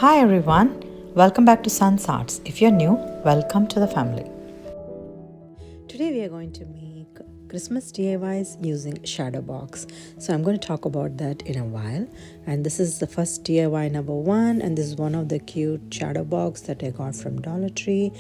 Hi everyone, welcome back to Sun's Arts. If you're new, welcome to the family. Today we are going to make Christmas DIYs using shadow box. So I'm going to talk about that in a while. And this is the first DIY number 1, and this is one of the cute shadow box that I got from Dollar Tree.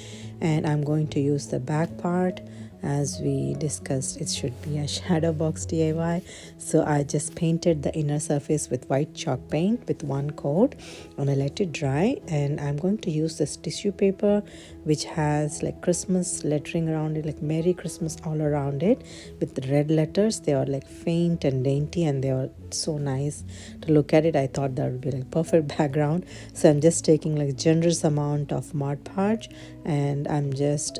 And I'm going to use the back part. As we discussed, it should be a shadow box DIY. So I just painted the inner surface with white chalk paint with one coat, and I let it dry. And I'm going to use this tissue paper which has like Christmas lettering around it, like Merry Christmas all around it with red letters. They are like faint and dainty, and they are so nice to look at it. I thought that would be like perfect background. So I'm just taking like generous amount of Mod Podge, and I'm just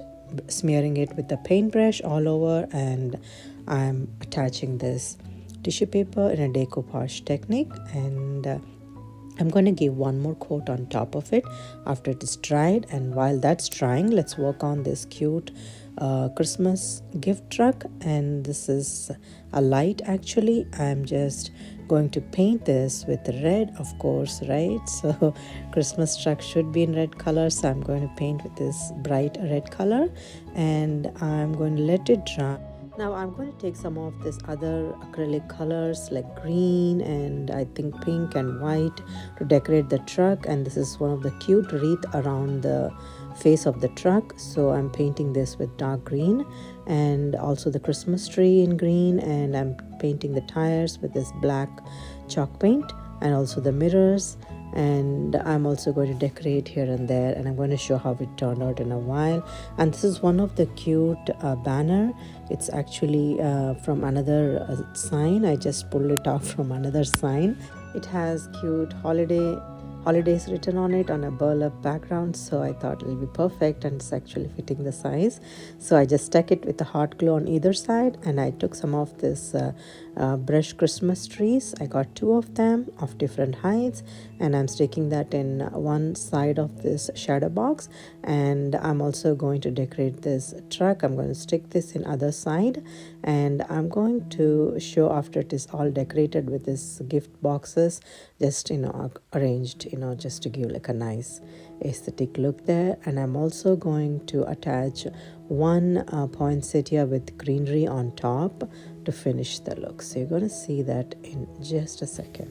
smearing it with the paintbrush all over, and I'm attaching this tissue paper in a decoupage technique, and I'm going to give one more coat on top of it after it is dried. And while that's drying, let's work on this cute Christmas gift truck. And this is a light actually. I'm just going to paint this with red, of course, right? So Christmas truck should be in red color, so I'm going to paint with this bright red color, and I'm going to let it dry. Now I'm going to take some of this other acrylic colors like green and I think pink and white to decorate the truck. And this is one of the cute wreath around the face of the truck. So I'm painting this with dark green, and also the Christmas tree in green, and I'm painting the tires with this black chalk paint, and also the mirrors. And I'm also going to decorate here and there, and I'm going to show how it turned out in a while. And this is one of the cute banner. It's actually from another sign. I just pulled it off from another sign. It has cute holidays written on it on a burlap background, so I thought it'll be perfect, and it's actually fitting the size. So I just stuck it with the hot glue on either side, and I took some of this brush Christmas trees. I got 2 of them of different heights, and I'm sticking that in one side of this shadow box. And I'm also going to decorate this truck. I'm going to stick this in other side, and I'm going to show after it is all decorated with this gift boxes, just arranged, just to give like a nice aesthetic look there. And I'm also going to attach one poinsettia with greenery on top to finish the look. So you're going to see that in just a second.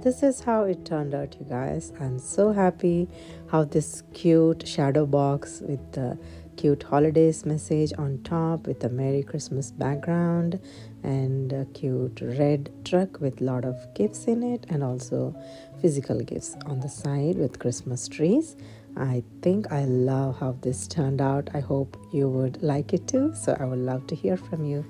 This is how it turned out, you guys. I'm so happy how this cute shadow box with the cute holidays message on top with a Merry Christmas background, and a cute red truck with a lot of gifts in it, and also physical gifts on the side with Christmas trees. I think I love how this turned out. I hope you would like it too. So I would love to hear from you.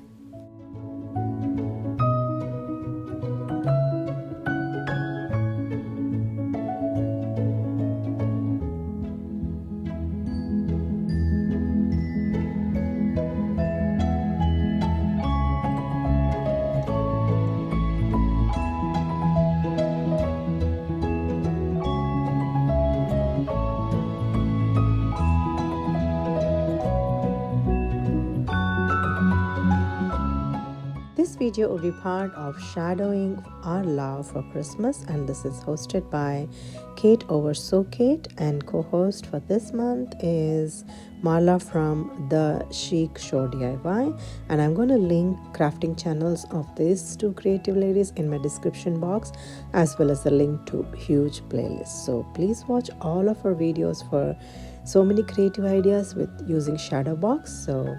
This video will be part of Shadowing Our Love for Christmas, and this is hosted by Kate over So Kate, and co-host for this month is Marla from The Chic Show DIY. And I'm going to link crafting channels of these 2 creative ladies in my description box, as well as the link to huge playlists. So please watch all of our videos for so many creative ideas with using shadow box. So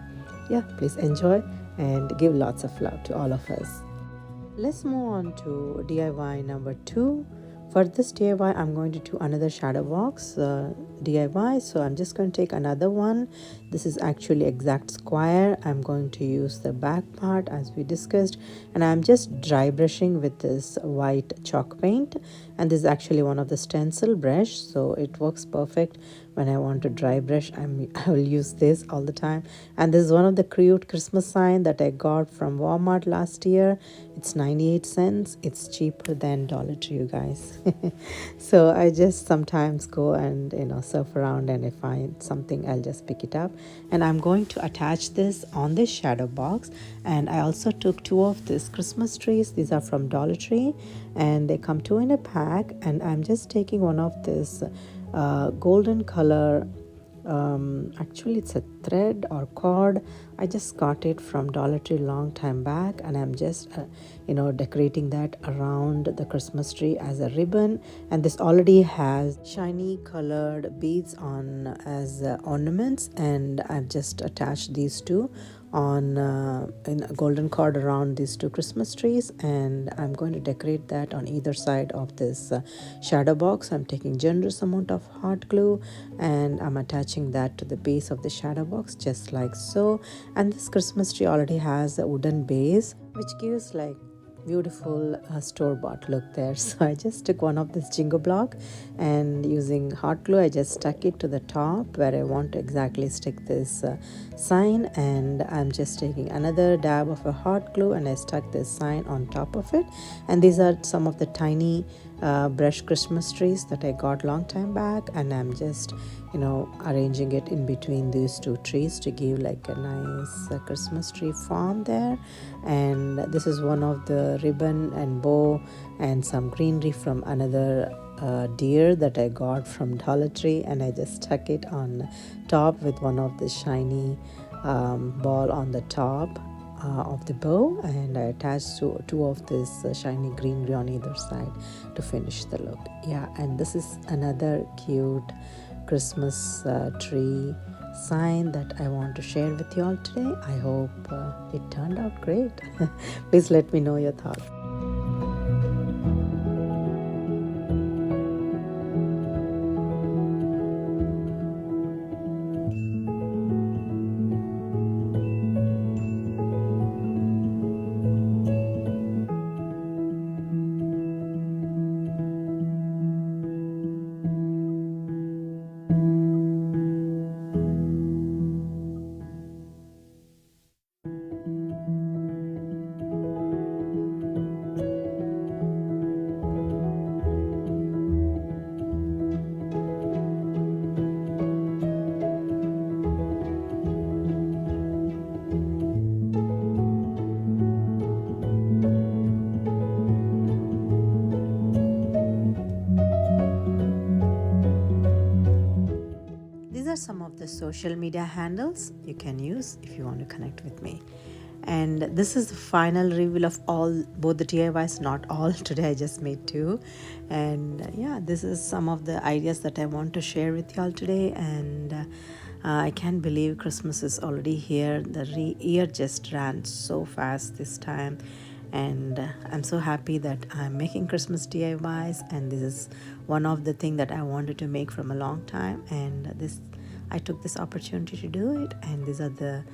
yeah, please enjoy and give lots of love to all of us. Let's move on to DIY number 2. For this DIY, I'm going to do another shadow box DIY. So I'm just going to take another one. This is actually exact square. I'm going to use the back part as we discussed, and I'm just dry brushing with this white chalk paint. And this is actually one of the stencil brush, so it works perfect when I want to dry brush, I will use this all the time. And this is one of the cute Christmas sign that I got from Walmart last year. It's 98 cents. It's cheaper than Dollar Tree, you guys. So I just sometimes go and surf around, and if I find something, I'll just pick it up. And I'm going to attach this on this shadow box. And I also took 2 of these Christmas trees. These are from Dollar Tree, and they come 2 in a pack. And I'm just taking one of this golden color, actually it's a thread or cord. I just got it from Dollar Tree long time back, and I'm just decorating that around the Christmas tree as a ribbon. And this already has shiny colored beads on as ornaments, and I've just attached these two on in a golden cord around these 2 Christmas trees. And I'm going to decorate that on either side of this shadow box. I'm taking generous amount of hot glue, and I'm attaching that to the base of the shadow box just like so. And this Christmas tree already has a wooden base, which gives like beautiful store-bought look there. So I just took one of this jingo block, and using hot glue I just stuck it to the top where I want to exactly stick this sign. And I'm just taking another dab of a hot glue, and I stuck this sign on top of it. And these are some of the tiny brush Christmas trees that I got long time back, and I'm just arranging it in between these 2 trees to give like a nice Christmas tree form there. And this is one of the ribbon and bow and some greenery from another deer that I got from Dollar Tree, and I just stuck it on top with one of the shiny ball on the top of the bow, and I attached 2 of this shiny greenery on either side to finish the look. Yeah, and this is another cute Christmas tree sign that I want to share with you all today. I hope it turned out great. Please let me know your thoughts. Some of the social media handles you can use if you want to connect with me. And this is the final reveal of both the DIYs, not all. Today I just made 2. And yeah, this is some of the ideas that I want to share with y'all today. And I can't believe Christmas is already here. The year just ran so fast this time. And I'm so happy that I'm making Christmas DIYs, and this is one of the things that I wanted to make from a long time, and I took this opportunity to do it. And these are the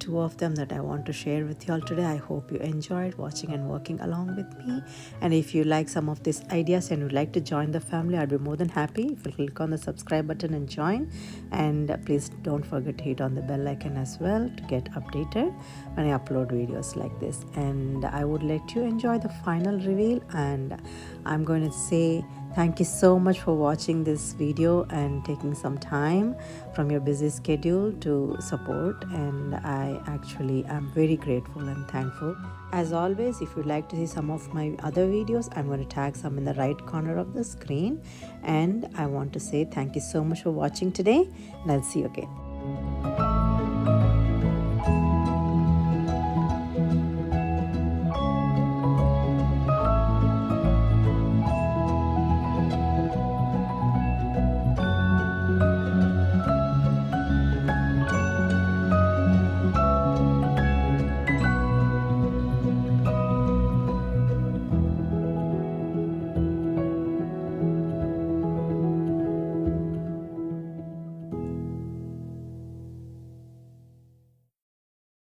2 of them that I want to share with you all today. I hope you enjoyed watching and working along with me. And if you like some of these ideas and would like to join the family, I'd be more than happy if you click on the subscribe button and join. And please don't forget to hit on the bell icon as well to get updated when I upload videos like this. And I would let you enjoy the final reveal. And I'm going to say thank you so much for watching this video and taking some time from your busy schedule to support. And I actually am very grateful and thankful. As always, if you'd like to see some of my other videos, I'm going to tag some in the right corner of the screen. And I want to say thank you so much for watching today, and I'll see you again.